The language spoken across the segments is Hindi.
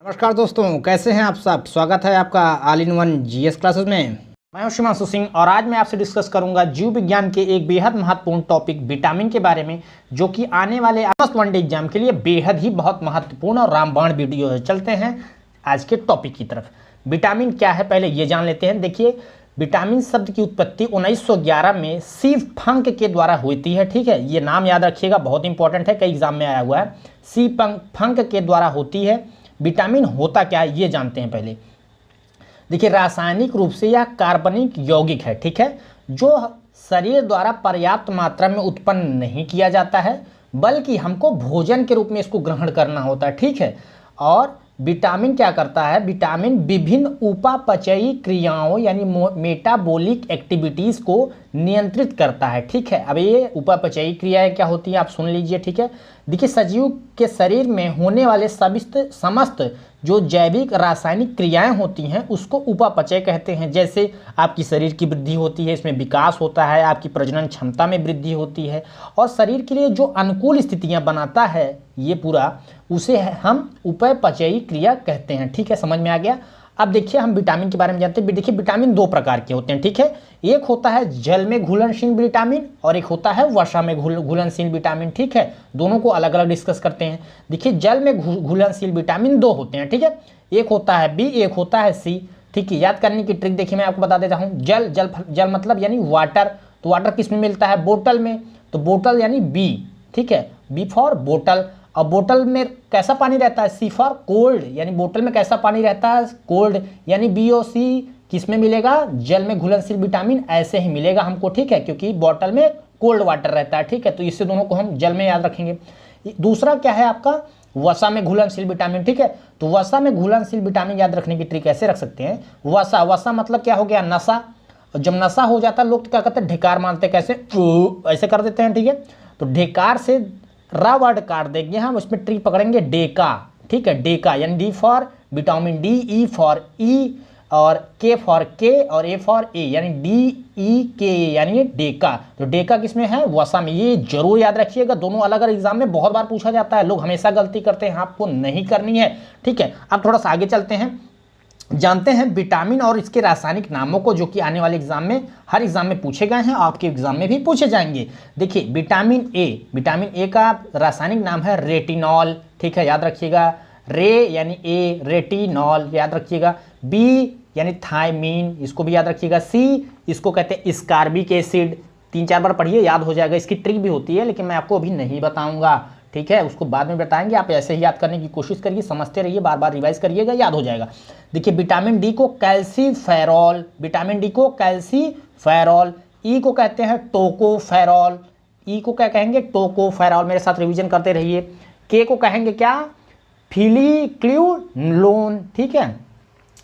नमस्कार दोस्तों, कैसे हैं आप सब। स्वागत है आपका all in one GS classes में। मैं हूं शिमांशु सिंह और आज मैं आपसे डिस्कस करूंगा जीव विज्ञान के एक बेहद महत्वपूर्ण टॉपिक विटामिन के बारे में, जो कि आने वाले वनडे एग्जाम के लिए बेहद ही बहुत महत्वपूर्ण और रामबाण वीडियो है। चलते हैं आज के टॉपिक की तरफ। विटामिन क्या है पहले ये जान लेते हैं। देखिए, विटामिन शब्द की उत्पत्ति 1911 में सी फंक के द्वारा होती है। ठीक है, ये नाम याद रखिएगा, बहुत इंपॉर्टेंट है, कई एग्जाम में आया हुआ है। सी फंक के द्वारा होती है। विटामिन होता क्या है ये जानते हैं पहले। देखिए, रासायनिक रूप से यह कार्बनिक यौगिक है, ठीक है, जो शरीर द्वारा पर्याप्त मात्रा में उत्पन्न नहीं किया जाता है, बल्कि हमको भोजन के रूप में इसको ग्रहण करना होता है। ठीक है, और विटामिन क्या करता है, विटामिन विभिन्न उपापचयी क्रियाओं यानी मेटाबॉलिक एक्टिविटीज़ को नियंत्रित करता है। ठीक है, अब ये उपापचयी क्रियाएं क्या होती हैं आप सुन लीजिए। ठीक है, देखिए, सजीव के शरीर में होने वाले समस्त जो जैविक रासायनिक क्रियाएं होती हैं उसको उपापचय कहते हैं। जैसे आपकी शरीर की वृद्धि होती है, इसमें विकास होता है, आपकी प्रजनन क्षमता में वृद्धि होती है, और शरीर के लिए जो अनुकूल स्थितियां बनाता है ये पूरा, उसे हम उपापचयी क्रिया कहते हैं। ठीक है, समझ में आ गया। अब देखिए, हम विटामिन के बारे में जानते हैं। देखिए, विटामिन दो प्रकार के होते हैं। ठीक है, एक होता है जल में घुलनशील विटामिन और एक होता है वसा में घुलनशील विटामिन। ठीक है, दोनों को अलग अलग डिस्कस करते हैं। देखिए, जल में घुलनशील विटामिन दो होते हैं। ठीक है, एक होता है बी, एक होता है सी। ठीक है, याद करने की ट्रिक देखिए मैं आपको बता देता हूँ। जल जल जल मतलब यानी वाटर, तो वाटर किस में मिलता है, बोतल में, तो बोतल यानी बी। ठीक है, बी फॉर बोतल। अब बोतल में कैसा पानी रहता है, सी फॉर कोल्ड, यानी बोतल में कैसा पानी रहता है, कोल्ड, यानी बी और सी किस में मिलेगा, जल में घुलनशील विटामिन ऐसे ही मिलेगा हमको। ठीक है, क्योंकि बोतल में कोल्ड वाटर रहता है। ठीक है, तो इससे दोनों को हम जल में याद रखेंगे। दूसरा क्या है आपका, वसा में घुलनशील विटामिन। ठीक है, तो वसा में घुलनशील विटामिन याद रखने की ट्रिक ऐसे रख सकते हैं। वसा वसा मतलब क्या हो गया, नशा। जब नशा हो जाता है लोग तो क्या करते हैं, ढेकार मारते, कैसे ऐसे कर देते हैं। ठीक है, तो ढेकार से रा वर्ड काट देंगे हम, उसमें ट्री पकड़ेंगे डेका। ठीक है, डेका यानी D for vitamin D, E for E, और के फॉर के, और ए फॉर ए, यानी डी ई के, यानी डेका। तो डेका किसमें है, वसा में। ये जरूर याद रखिएगा, दोनों अलग अलग एग्जाम में बहुत बार पूछा जाता है, लोग हमेशा गलती करते हैं, आपको नहीं करनी है। ठीक है, अब थोड़ा सा आगे चलते हैं, जानते हैं विटामिन और इसके रासायनिक नामों को, जो कि आने वाले एग्जाम में हर एग्जाम में पूछे गए हैं, आपके एग्जाम में भी पूछे जाएंगे। देखिए, विटामिन ए का रासायनिक नाम है रेटिनॉल। ठीक है, याद रखिएगा, रे यानी ए, रेटिनॉल याद रखिएगा। बी यानी थायमीन, इसको भी याद रखिएगा। सी, इसको कहते हैं स्कारबिक एसिड। 3-4 बार पढ़िए, याद हो जाएगा। इसकी ट्रिक भी होती है, लेकिन मैं आपको अभी नहीं बताऊंगा। ठीक है, उसको बाद में बताएंगे। आप ऐसे ही याद करने की कोशिश करिए, समझते रहिए, बार बार रिवाइज करिएगा, याद हो जाएगा। देखिए, विटामिन डी को कैल्सीफेरॉल, विटामिन डी को कैल्सीफेरॉल। ई को कहते हैं टोकोफेरॉल, ई को क्या कहेंगे, टोकोफेरॉल। मेरे साथ रिवीजन करते रहिए। के को कहेंगे क्या, फिलिक्यूलोन। ठीक है,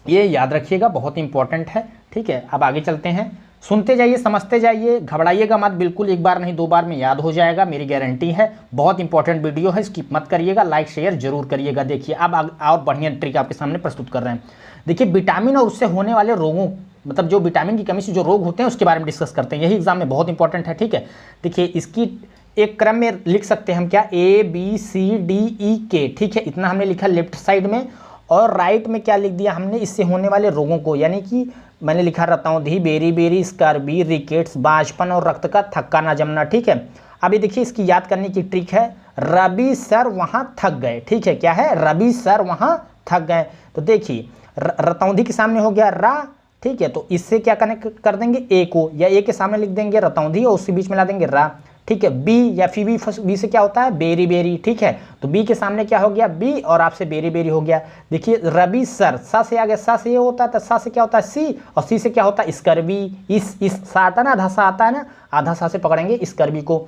ये याद रखिएगा, बहुत इंपॉर्टेंट है। ठीक है, अब आगे चलते हैं, सुनते जाइए, समझते जाइए, घबराइएगा मत, बिल्कुल एक बार नहीं 2 बार में याद हो जाएगा, मेरी गारंटी है। बहुत इंपॉर्टेंट वीडियो है, स्किप मत करिएगा, लाइक शेयर जरूर करिएगा। देखिए, अब और बढ़िया ट्रिक आपके सामने प्रस्तुत कर रहे हैं। देखिए, विटामिन और उससे होने वाले रोगों, मतलब जो विटामिन की कमी से जो रोग होते हैं उसके बारे में डिस्कस करते हैं, यही एग्जाम में बहुत इंपॉर्टेंट है। ठीक है, देखिए, इसकी एक क्रम में लिख सकते हैं हम क्या, A B C D E के। ठीक है, इतना हमने लिखा लेफ्ट साइड में, और राइट में क्या लिख दिया हमने, इससे होने वाले रोगों को, यानी कि मैंने लिखा रतौंधी, बेरी, स्कार्बी, रिकेट्स, बांझपन और रक्त का थक्का ना जमना। ठीक है, अभी देखिए, इसकी याद करने की ट्रिक है, रवि सर वहां थक गए। ठीक है, क्या है, रवि सर वहां थक गए। तो देखिए, रतौंधी के सामने हो गया रा। ठीक है, तो इससे क्या कनेक्ट कर देंगे, ए को, या ए के सामने लिख देंगे रतौंधी और उसके बीच में ला देंगे रा। ठीक है, बी या फिर बी से क्या होता है, बेरी। ठीक है, तो बी के सामने क्या हो गया, बी, और आपसे बेरी हो गया। देखिए, रवि सर, सा से आ गया, सा से ये होता है, तो सा से क्या होता है, सी, और सी से क्या होता है, स्कर्वी। इस सा आता है ना, आधा सा आता है ना, आधा सा से पकड़ेंगे स्कर्वी को।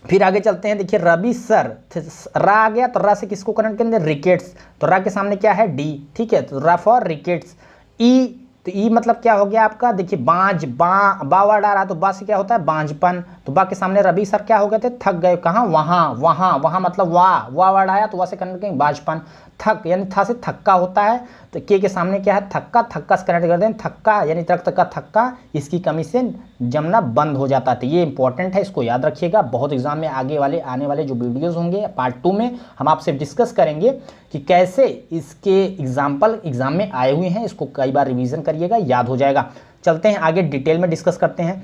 फिर आगे चलते हैं, देखिए, रवि सर, रा आ गया, तो रा से किसको कनेक्ट करेंगे, रिकेट्स, तो रा के सामने क्या है, डी। ठीक है, तो रा फॉर रिकेट्स। ई, तो ई मतलब क्या हो गया आपका, देखिए, बांझ, बा वर्ड आ रहा, तो बा से क्या होता है, बांझपन, तो बा के सामने रवि सर क्या हो गए थे, थक गए। कहाँ, वहाँ, वहाँ, वहाँ मतलब वाह वर्ड आया तो वहाँ से कनेक्ट करेंगे बाजपन। थक यानी था से थक्का होता है, तो के सामने क्या है, थक्का, थक्का से कनेक्ट कर दें, थक्का यानी रक्त का थक्का, इसकी कमी से जमना बंद हो जाता है। ये इंपॉर्टेंट है, इसको याद रखिएगा। बहुत एग्जाम में आने वाले जो वीडियोस होंगे पार्ट 2 में हम आपसे डिस्कस करेंगे कि कैसे इसके एग्जाम्पल एग्जाम में आए हुए हैं। इसको कई बार रिवीजन करिएगा, याद हो जाएगा। चलते हैं आगे, डिटेल में डिस्कस करते हैं।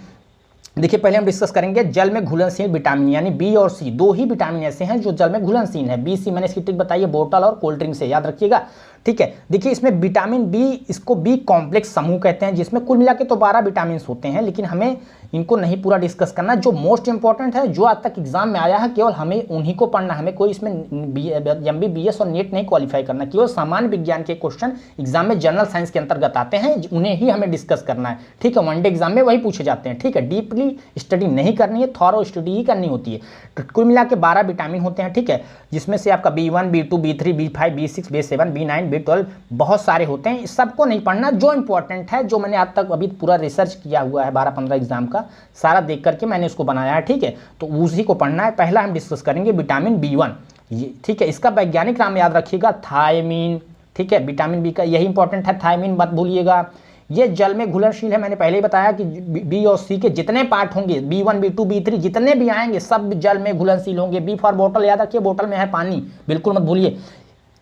देखिए पहले हम डिस्कस करेंगे जल में घुलनशील विटामिन, यानी बी और सी, दो ही विटामिन ऐसे हैं जो जल में घुलनशील है। बी सी मैंने इसकी ट्रिक बताई है बोतल और कोल्ड ड्रिंक से, याद रखिएगा। ठीक है, देखिए इसमें विटामिन बी, इसको बी कॉम्प्लेक्स समूह कहते हैं, जिसमें कुल मिला के तो 12 विटामिन होते हैं, लेकिन हमें इनको नहीं पूरा डिस्कस करना। जो मोस्ट इंपॉर्टेंट है, जो आज तक एग्जाम में आया है, केवल हमें उन्हीं को पढ़ना। हमें कोई इसमें MBBS और नेट नहीं क्वालिफाई करना, केवल सामान्य विज्ञान के क्वेश्चन एग्जाम में जनरल साइंस के अंतर्गत आते हैं, उन्हें ही हमें डिस्कस करना है। ठीक है, वनडे एग्जाम में वही पूछे जाते हैं। ठीक है, डीपली स्टडी नहीं करनी है, थॉरो स्टडी ही करनी होती है। तो कुल मिला के 12 विटामिन होते हैं। ठीक है, जिसमें से आपका B1, B2, B3, B5, B6, B7, B9, B12 बहुत सारे होते हैं। सबको नहीं पढ़ना, जो इंपॉर्टेंट है, जो मैंने आज तक अभी पूरा रिसर्च किया हुआ है 12-15 एग्जाम का, सारा देख करके मैंने इसको बनाया है। ठीक है, तो उसी को पढ़ना है। पहला हम डिस्कस करेंगे विटामिन B1। ये ठीक है, इसका वैज्ञानिक नाम याद रखिएगा, थायमीन। ठीक है, विटामिन बी का यही इंपॉर्टेंट है, थायमीन मत भूलिएगा। ये जल में घुलनशील है, मैंने पहले ही बताया कि बी और सी के जितने पार्ट होंगे, B1, B2, B3 जितने भी आएंगे सब जल में घुलनशील होंगे। बी फॉर बोतल, याद रखिए, बोतल में है पानी, बिल्कुल मत भूलिए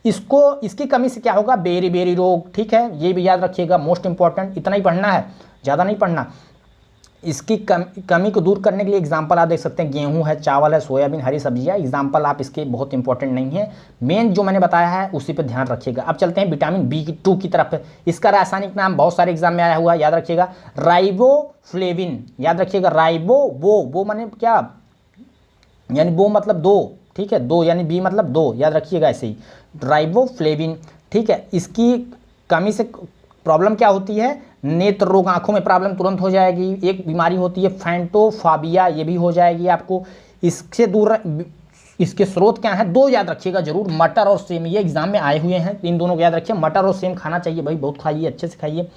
इसको। इसकी कमी से क्या होगा, बेरी रोग। ठीक है, ये भी याद रखिएगा, मोस्ट इंपॉर्टेंट। इतना ही पढ़ना है, ज़्यादा नहीं पढ़ना। इसकी कमी को दूर करने के लिए एग्जाम्पल आप देख सकते हैं, गेहूं है, चावल है, सोयाबीन, हरी सब्जियां। एग्जाम्पल आप इसके बहुत इंपॉर्टेंट नहीं है, मेन जो मैंने बताया है उसी पे ध्यान रखिएगा। अब चलते हैं विटामिन B2 की तरफ। इसका रासायनिक नाम बहुत सारे एग्जाम में आया हुआ है, याद रखिएगा, राइबोफ्लेविन। याद रखिएगा, वो माने क्या, यानी वो मतलब दो। ठीक है, दो यानी बी मतलब दो, याद रखिएगा ऐसे ही, राइबोफ्लेविन। ठीक है, इसकी कमी से प्रॉब्लम क्या होती है, नेत्र रोग, आंखों में प्रॉब्लम तुरंत हो जाएगी। एक बीमारी होती है फैंटोफाबिया, ये भी हो जाएगी आपको। इससे दूर, इसके स्रोत क्या है, दो याद रखिएगा जरूर, मटर और सेम। ये एग्जाम में आए हुए हैं, इन दोनों को याद रखिए। मटर और सेम खाना चाहिए भाई, बहुत खाइए, अच्छे से खाइए।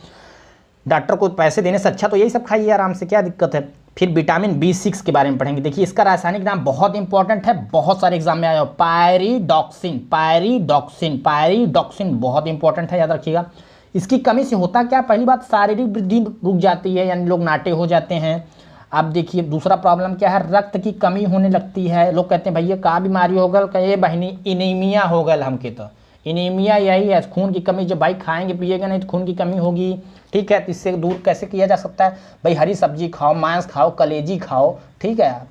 डॉक्टर को पैसे देने से अच्छा तो यही सब खाइए आराम से, क्या दिक्कत है। फिर विटामिन B6 के बारे में पढ़ेंगे। देखिए इसका रासायनिक नाम बहुत इंपॉर्टेंट है, बहुत सारे एग्जाम में आया हो, पायरिडॉक्सिन बहुत इंपॉर्टेंट है, याद रखिएगा। इसकी कमी से होता क्या, पहली बात शारीरिक वृद्धि रुक जाती है, यानी लोग नाटे हो जाते हैं। अब देखिए दूसरा प्रॉब्लम क्या है, रक्त की कमी होने लगती है। लोग कहते हैं भैया का बीमारी हो गल, कहे बहनी इनीमिया हो गल हमके। तो इनीमिया यही है, खून की कमी। जब भाई खाएंगे पिएगा नहीं तो खून की कमी होगी। ठीक है, तो इससे दूर कैसे किया जा सकता है, भाई हरी सब्जी खाओ, मांस खाओ, कलेजी खाओ। ठीक है,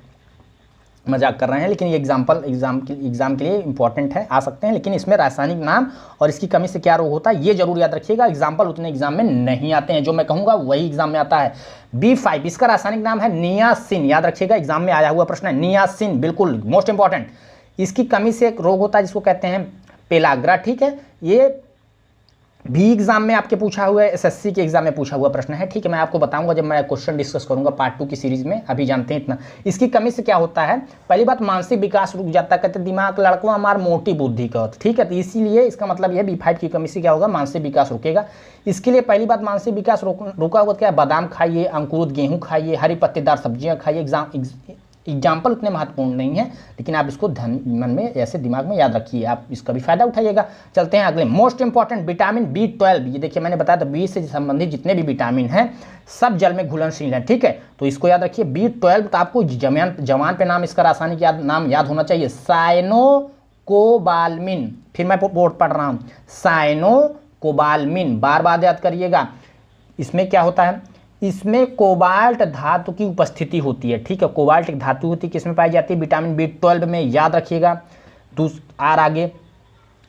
मजाक कर रहे हैं, लेकिन ये एग्जाम के लिए इंपॉर्टेंट है, आ सकते हैं। लेकिन इसमें रासायनिक नाम और इसकी कमी से क्या रोग होता है ये जरूर याद रखिएगा। एग्जाम्पल उतने एग्जाम में नहीं आते हैं, जो मैं कहूँगा वही एग्जाम में आता है। B5, इसका रासायनिक नाम है नियासिन, याद रखिएगा, एग्जाम में आया हुआ प्रश्न है, नियासिन, बिल्कुल मोस्ट इंपॉर्टेंट। इसकी कमी से एक रोग होता है जिसको कहते हैं पेलाग्रा। ठीक है, ये भी एग्जाम में आपके पूछा हुआ है, SSC के एग्जाम में पूछा हुआ प्रश्न है। ठीक है, मैं आपको बताऊंगा जब मैं क्वेश्चन डिस्कस करूंगा पार्ट 2 की सीरीज में, अभी जानते हैं इतना। इसकी कमी से क्या होता है, पहली बात मानसिक विकास रुक जाता है, कहते दिमाग लड़कों हमार मोटी बुद्धि का। ठीक है, तो इसीलिए इसका मतलब यह B5 की कमी से क्या होगा, मानसिक विकास रुकेगा। इसके लिए पहली बात मानसिक विकास रुका हुआ क्या है, बादाम खाइए, अंकुरित गेहूँ खाइए, हरी पत्तेदार सब्जियाँ खाइए। एग्जाम्पल उतने महत्वपूर्ण नहीं है, लेकिन आप इसको मन में ऐसे दिमाग में याद रखिए, आप इसका भी फायदा उठाइएगा। चलते हैं अगले, मोस्ट इंपॉर्टेंट विटामिन B12। ये देखिए मैंने बताया था, बी से संबंधित जितने भी विटामिन हैं सब जल में घुलनशील हैं। ठीक है, तो इसको याद रखिए। B12 तो आपको जवान पे नाम, इसका रासायनिक नाम याद होना चाहिए, साइनोकोबाल्मिन। फिर मैं बोर्ड पढ़ रहा हूँ, साइनोकोबाल्मिन, बार बार याद करिएगा। इसमें क्या होता है, इसमें कोबाल्ट धातु की उपस्थिति होती है। ठीक है, कोबाल्ट एक धातु होती है, किसमें पाई जाती है, विटामिन B12 में, याद रखिएगा। आगे,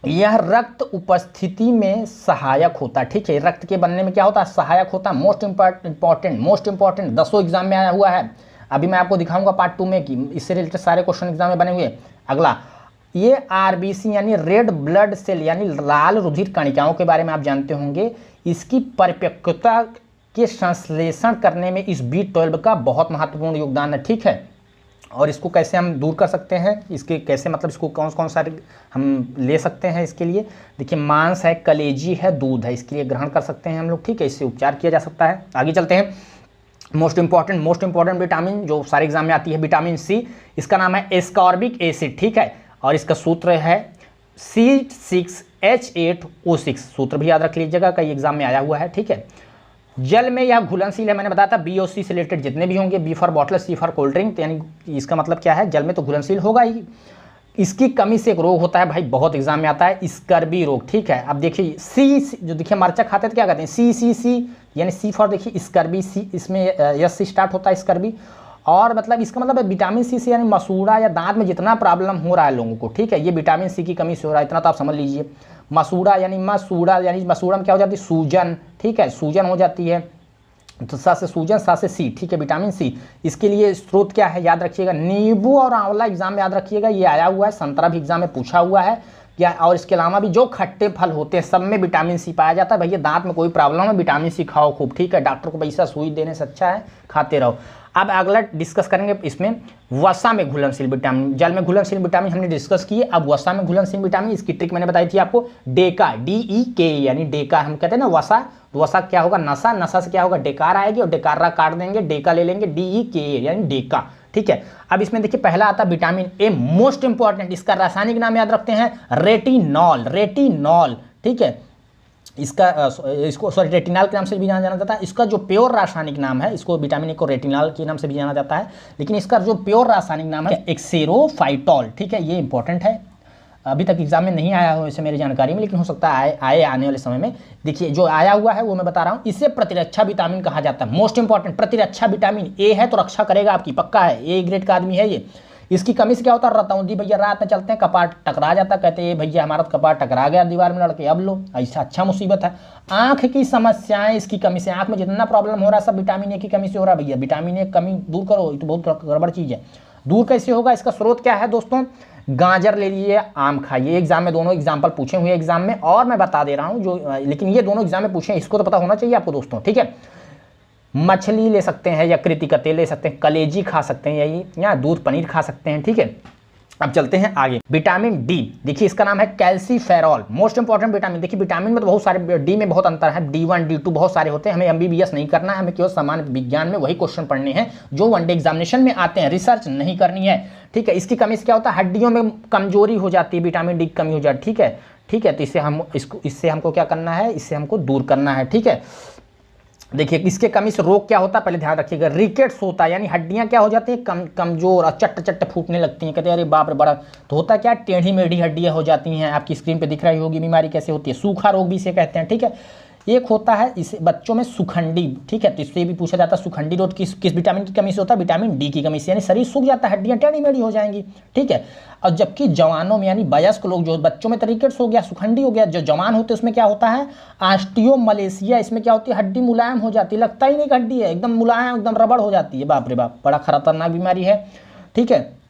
यह रक्त उपस्थिति में सहायक होता है। ठीक है, रक्त के बनने में क्या होता है, सहायक होता है। मोस्ट इंपॉर्टेंट 10 एग्जाम में आया हुआ है। अभी मैं आपको दिखाऊंगा पार्ट 2 में कि इससे रिलेटेड सारे क्वेश्चन एग्जाम में बने हुए। अगला, ये RBC यानी रेड ब्लड सेल यानी लाल रुधिर कणिकाओं के बारे में आप जानते होंगे। इसकी परिपक्वता के संश्लेषण करने में इस B12 का बहुत महत्वपूर्ण योगदान है। ठीक है, और इसको कैसे हम दूर कर सकते हैं, इसके कैसे मतलब इसको कौन सा हम ले सकते हैं, इसके लिए देखिए मांस है, कलेजी है, दूध है, इसके लिए ग्रहण कर सकते हैं हम लोग। ठीक है, इससे उपचार किया जा सकता है। आगे चलते हैं, मोस्ट इंपॉर्टेंट विटामिन जो सारे एग्जाम में आती है, विटामिन सी, इसका नाम है एस्कॉर्बिक एसिड, ठीक है, और इसका सूत्र है C6H8O6, सूत्र भी याद रख लीजिएगा, कई एग्जाम में आया हुआ है, ठीक है। जल में यह घुलनशील है, मैंने बताया था बी और सी से रिलेटेड जितने भी होंगे, B for bottle, C for cold drink, यानी इसका मतलब क्या है, जल में तो घुलनशील होगा ही। इसकी कमी से एक रोग होता है भाई, बहुत एग्जाम में आता है, स्कर्बी रोग, ठीक है। अब देखिए सी जो देखिए मरचा खाते तो क्या कहते हैं, सी यानी सी फॉर देखिए स्कर्बी, सी इसमें यस से स्टार्ट होता है स्कर्बी, और मतलब इसका मतलब है विटामिन सी से यानी मसूड़ा या दांत में जितना प्रॉब्लम हो रहा है लोगों को, ठीक है, ये विटामिन सी की कमी से हो रहा है, इतना तो आप समझ लीजिए। मसूड़ा यानी मसूड़ा में क्या हो जाती है, सूजन, ठीक है, सूजन हो जाती है, तो सा से सूजन, सा से सी, ठीक है, विटामिन सी। इसके लिए स्रोत क्या है याद रखिएगा, नींबू और आंवला एग्जाम में याद रखिएगा, ये आया हुआ है, संतरा भी एग्जाम में पूछा हुआ है क्या, और इसके अलावा भी जो खट्टे फल होते हैं सब में विटामिन सी पाया जाता है। भैया दांत में कोई प्रॉब्लम है, विटामिन सी खाओ खूब, ठीक है, डॉक्टर को पैसा सुई देने से अच्छा है खाते रहो। अब अगला डिस्कस करेंगे इसमें वसा में घुलनशील विटामिन, जल में घुलनशील विटामिन हमने डिस्कस किए, अब वसा में घुलनशील विटामिन, इसकी ट्रिक मैंने बताई थी आपको, डेका, DEK यानी डेका, हम कहते हैं ना वसा, तो वसा क्या होगा, नशा, नशा से क्या होगा, डेकार आएगी, और डेकारा काट देंगे, डेका ले लेंगे, DEK यानी डेका, ठीक है। अब इसमें देखिए पहला आता है विटामिन ए, मोस्ट इंपॉर्टेंट, इसका रासायनिक नाम याद रखते हैं रेटिनॉल, ठीक है, इसको सॉरी रेटिनॉल के नाम से भी जाना जाता है। इसका जो प्योर रासायनिक नाम है, इसको विटामिन ए को रेटिनॉल के नाम से भी जाना जाता है, लेकिन इसका जो प्योर रासायनिक नाम है एक्सेरोफाइटॉल, ठीक है, ये इंपॉर्टेंट है, अभी तक एग्जाम में नहीं आया हो वैसे मेरी जानकारी में, लेकिन हो सकता है आए आने वाले समय में। देखिए जो आया हुआ है वो मैं बता रहा हूँ, इसे प्रतिरक्षा विटामिन कहा जाता है, मोस्ट इंपॉर्टेंट, प्रतिरक्षा विटामिन ए है तो रक्षा करेगा आपकी, पक्का है, ए ग्रेड का आदमी है ये। इसकी कमी से क्या होता है, रतौंधी भैया रात में चलते हैं कपाट टकरा जाता, कहते हैं भैया हमारा तो कपाट टकरा गया दीवार में लड़के, अब लो, ऐसा अच्छा मुसीबत है। आंख की समस्याएं इसकी कमी से, आंख में जितना प्रॉब्लम हो रहा है सब विटामिन ए की कमी से हो रहा है भैया, विटामिन ए कमी दूर करो, ये तो बहुत गड़बड़ चीज़ है। दूर कैसे होगा, इसका स्रोत क्या है दोस्तों, गाजर ले लीजिए, आम खाइए, एग्जाम में दोनों एग्जाम्पल पूछे हुए एग्जाम में, और मैं बता दे रहा हूँ जो, लेकिन ये दोनों एग्जाम में पूछे, इसको तो पता होना चाहिए आपको दोस्तों, ठीक है। मछली ले सकते हैं, या कृतिका तेल ले सकते हैं, कलेजी खा सकते हैं, या दूध पनीर खा सकते हैं, ठीक है। अब चलते हैं आगे, विटामिन डी, देखिए इसका नाम है कैल्सीफेरॉल, मोस्ट इंपॉर्टेंट विटामिन। देखिए विटामिन में तो बहुत सारे, डी में बहुत अंतर है, D1 D2 बहुत सारे होते हैं, हमें MBBS नहीं करना है, हमें केवल सामान्य विज्ञान में वही क्वेश्चन पढ़ने हैं जो वनडे एग्जामिनेशन में आते हैं, रिसर्च नहीं करनी है, ठीक है। इसकी कमी से क्या होता है, हड्डियों में कमजोरी हो जाती है, विटामिन डी की कमी हो जाती है, ठीक है, तो इससे हमको क्या करना है, इससे हमको दूर करना है, ठीक है। देखिए इसके कमी से रोग क्या होता है, पहले ध्यान रखिएगा, रिकेट्स होता है, यानी हड्डियां क्या हो जाती हैं, कमजोर और चट्ट फूटने लगती हैं, कहते हैं अरे बाप रे बड़ा, तो होता क्या, टेढ़ी मेढ़ी हड्डियां हो जाती हैं, आपकी स्क्रीन पे दिख रही होगी बीमारी कैसे होती है, सूखा रोग भी इसे कहते हैं, ठीक है। एक होता है इसे बच्चों में सुखंडी, ठीक है, तो इससे भी पूछा जाता है सुखंडी रोग किस विटामिन की कमी से होता है, विटामिन डी की कमी से, यानी शरीर सूख जाता है, हड्डियां टेढ़ी मेढ़ी हो जाएंगी, ठीक है। और जबकि जवानों में यानी वयस्क लोग, जो बच्चों में तो रिकेट्स हो गया, सुखंडी हो गया, जो जवान होते हैं उसमें क्या होता है, ऑस्टियोमलेशिया, इसमें क्या होती है, हड्डी मुलायम हो जाती है, लगता ही नहीं कि हड्डी है, एकदम मुलायम, एकदम रबड़ हो जाती है, बाप रे बाप, बड़ा खतरनाक बीमारी है, ठीक है।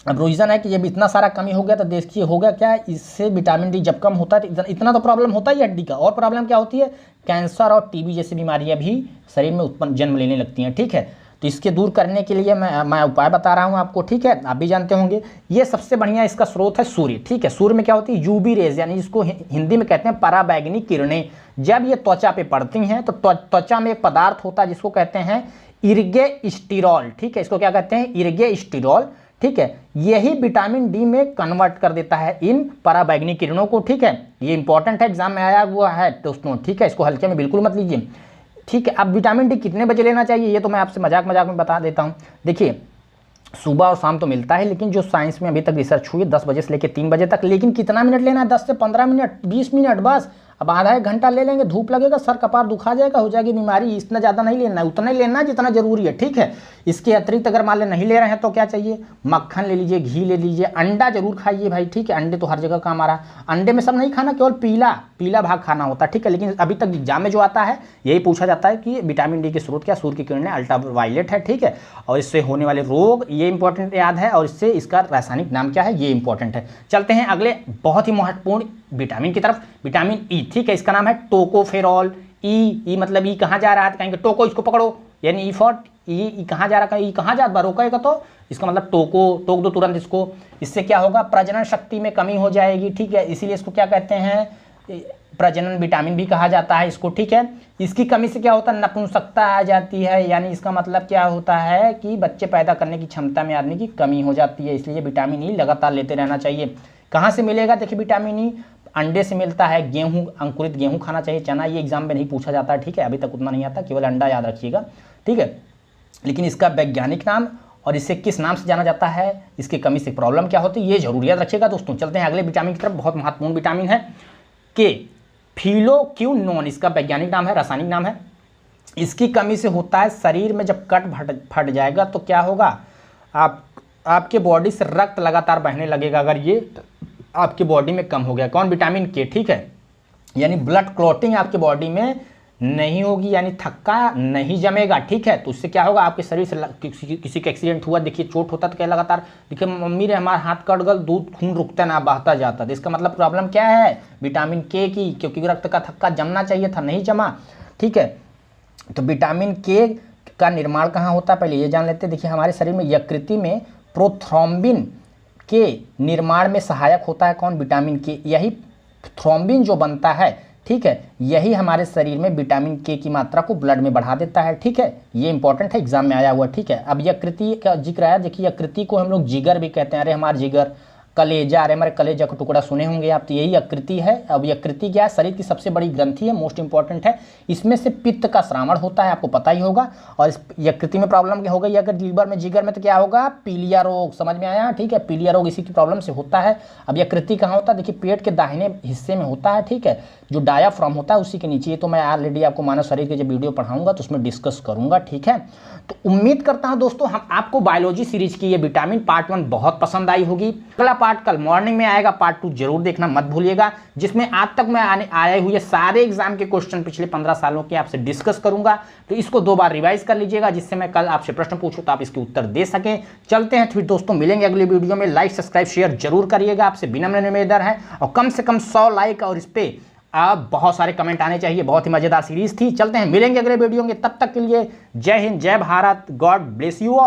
अब रीज़न है कि ये भी इतना सारा कमी हो गया, तो देखिए होगा क्या, इससे विटामिन डी जब कम होता है तो इतना तो प्रॉब्लम होता ही हड्डी का, और प्रॉब्लम क्या होती है, कैंसर और टीबी जैसी बीमारियां भी शरीर में उत्पन्न जन्म लेने लगती हैं, ठीक है। तो इसके दूर करने के लिए मैं उपाय बता रहा हूँ आपको, ठीक है, आप भी जानते होंगे। ये सबसे बढ़िया इसका स्रोत है सूर्य, ठीक है। सूर्य में क्या होती है, यूवी रेज, यानी इसको हिंदी में कहते हैं पराबैंगनी किरणें, जब ये त्वचा पे पड़ती हैं तो त्वचा में एक पदार्थ होता है जिसको कहते हैं इर्गेस्टिरॉल, ठीक है, इसको क्या कहते हैं, इर्गेस्टिरॉल, ठीक है। यही विटामिन डी में कन्वर्ट कर देता है इन पराबैंगनी किरणों को, ठीक है। ये इंपॉर्टेंट है, एग्जाम में आया हुआ है दोस्तों, ठीक है, इसको हल्के में बिल्कुल मत लीजिए, ठीक है। अब विटामिन डी कितने बजे लेना चाहिए, ये तो मैं आपसे मजाक में बता देता हूँ। देखिए सुबह और शाम तो मिलता है, लेकिन जो साइंस में अभी तक रिसर्च हुई है 10 बजे से लेकर 3 बजे तक, लेकिन कितना मिनट लेना है, 10 से 15 मिनट, 20 मिनट बस। अब आधा एक घंटा ले लेंगे, धूप लगेगा, सर कपार दुखा जाएगा, हो जाएगी बीमारी, इतना ज़्यादा नहीं लेना है, उतना ही लेना है जितना जरूरी है, ठीक है। इसके अतिरिक्त अगर मान लें नहीं ले रहे हैं तो क्या चाहिए, मक्खन ले लीजिए, घी ले लीजिए, अंडा जरूर खाइए भाई, ठीक है, अंडे तो हर जगह काम आ रहा है। अंडे में सब नहीं खाना, केवल पीला भाग खाना होता है, ठीक है। लेकिन अभी तक एग्जाम में जो आता है यही पूछा जाता है कि विटामिन डी के स्रोत क्या, सूर्य की किरणें, अल्ट्रावायलेट है, ठीक है, और इससे होने वाले रोग, ये इंपॉर्टेंट याद है, और इससे इसका रासायनिक नाम क्या है, ये इंपॉर्टेंट है। चलते हैं अगले बहुत ही महत्वपूर्ण विटामिन की तरफ, विटामिन ई, ठीक है, इसका नाम है टोकोफेरॉल। ई मतलब ई कहाँ जा रहा है, कहेंगे टोको, इसको पकड़ो, यानी ई फॉर ई कहाँ जा रहा है, ई कहाँ जा रोकेगा तो इसका मतलब टोक दो तुरंत इसको। इससे क्या होगा, प्रजनन शक्ति में कमी हो जाएगी, ठीक है, इसीलिए इसको क्या कहते हैं, प्रजनन विटामिन भी कहा जाता है इसको, ठीक है। इसकी कमी से क्या होता है, नपुंसकता आ जाती है, यानी इसका मतलब क्या होता है कि बच्चे पैदा करने की क्षमता में आदमी की कमी हो जाती है। इसलिए विटामिन ई लगातार लेते रहना चाहिए। कहाँ से मिलेगा, देखिए विटामिन ई अंडे से मिलता है, गेहूं, अंकुरित गेहूं खाना चाहिए, चना, ये एग्जाम में नहीं पूछा जाता है, ठीक है, अभी तक उतना नहीं आता, केवल अंडा याद रखिएगा, ठीक है। लेकिन इसका वैज्ञानिक नाम और इसे किस नाम से जाना जाता है, इसकी कमी से प्रॉब्लम क्या होती है, ये जरूर याद रखिएगा दोस्तों। चलते हैं अगले विटामिन की तरफ। बहुत महत्वपूर्ण विटामिन है के फिलोक्विनोन, इसका वैज्ञानिक नाम है, रासायनिक नाम है। इसकी कमी से होता है शरीर में जब कट फट जाएगा तो क्या होगा, आपके बॉडी से रक्त लगातार बहने लगेगा, अगर ये आपकी बॉडी में कम हो गया। कौन, विटामिन के, ठीक है। यानी ब्लड क्लॉटिंग आपकी बॉडी में नहीं होगी, यानी थक्का नहीं जमेगा, ठीक है। तो उससे क्या होगा, आपके शरीर से किसी का एक्सीडेंट हुआ, देखिए चोट होता तो क्या लगातार, देखिए मम्मी रे हमारा हाथ कट गल, दूध खून रुकता ना, बहता जाता, तो इसका मतलब प्रॉब्लम क्या है, विटामिन के की, क्योंकि रक्त का थक्का जमना चाहिए था, नहीं जमा, ठीक है। तो विटामिन के का निर्माण कहाँ होता है, पहले ये जान लेते हैं। देखिए हमारे शरीर में यकृति में प्रोथ्रोम्बिन के निर्माण में सहायक होता है कौन, विटामिन के। यही थ्रोम्बिन जो बनता है, ठीक है, यही हमारे शरीर में विटामिन के की मात्रा को ब्लड में बढ़ा देता है, ठीक है। ये इंपॉर्टेंट है, एग्जाम में आया हुआ, ठीक है। अब यकृति का जिक्र आया, देखिए यकृति को हम लोग जिगर भी कहते हैं, अरे हमारे जिगर, कलेजा, अरे हमारे कलेजा का टुकड़ा सुने होंगे आप, तो यही यकृति है। अब यकृति क्या है, शरीर की सबसे बड़ी ग्रंथि है, मोस्ट इंपॉर्टेंट है। इसमें से पित्त का श्रावण होता है, आपको पता ही होगा। और इस यकृति में प्रॉब्लम क्या हो गई, अगर लीवर में, जिगर में, तो क्या होगा, पीलिया रोग, समझ में आया, ठीक है। पीलिया रोग इसी की प्रॉब्लम से होता है। अब यकृति कहाँ होता है, देखिए पेट के दाहिने हिस्से में होता है, ठीक है, जो डायाफ्राम होता है उसी के नीचे। ये तो मैं ऑलरेडी आपको मानव शरीर के जब वीडियो पढ़ाऊंगा तो उसमें डिस्कस करूंगा, ठीक है। तो उम्मीद करता हूं दोस्तों हम आपको बायोलॉजी सीरीज की ये विटामिन पार्ट 1 बहुत पसंद आई होगी। अगला पार्ट कल मॉर्निंग में आएगा, पार्ट 2 जरूर देखना मत भूलिएगा, जिसमें आज तक मैं आए हुए सारे एग्जाम के क्वेश्चन पिछले 15 सालों के आपसे डिस्कस करूंगा। तो इसको 2 बार रिवाइज कर लीजिएगा, जिससे मैं कल आपसे प्रश्न पूछूं तो आप इसके उत्तर दे सकें। चलते हैं फिर दोस्तों, मिलेंगे अगले वीडियो में। लाइक सब्सक्राइब शेयर जरूर करिएगा, आपसे विनम्र निवेदन है, और कम से कम 100 लाइक और इस पे आप बहुत सारे कमेंट आने चाहिए। बहुत ही मजेदार सीरीज थी। चलते हैं, मिलेंगे अगले वीडियो में, तब तक के लिए जय हिंद, जय Bharat, God bless you all.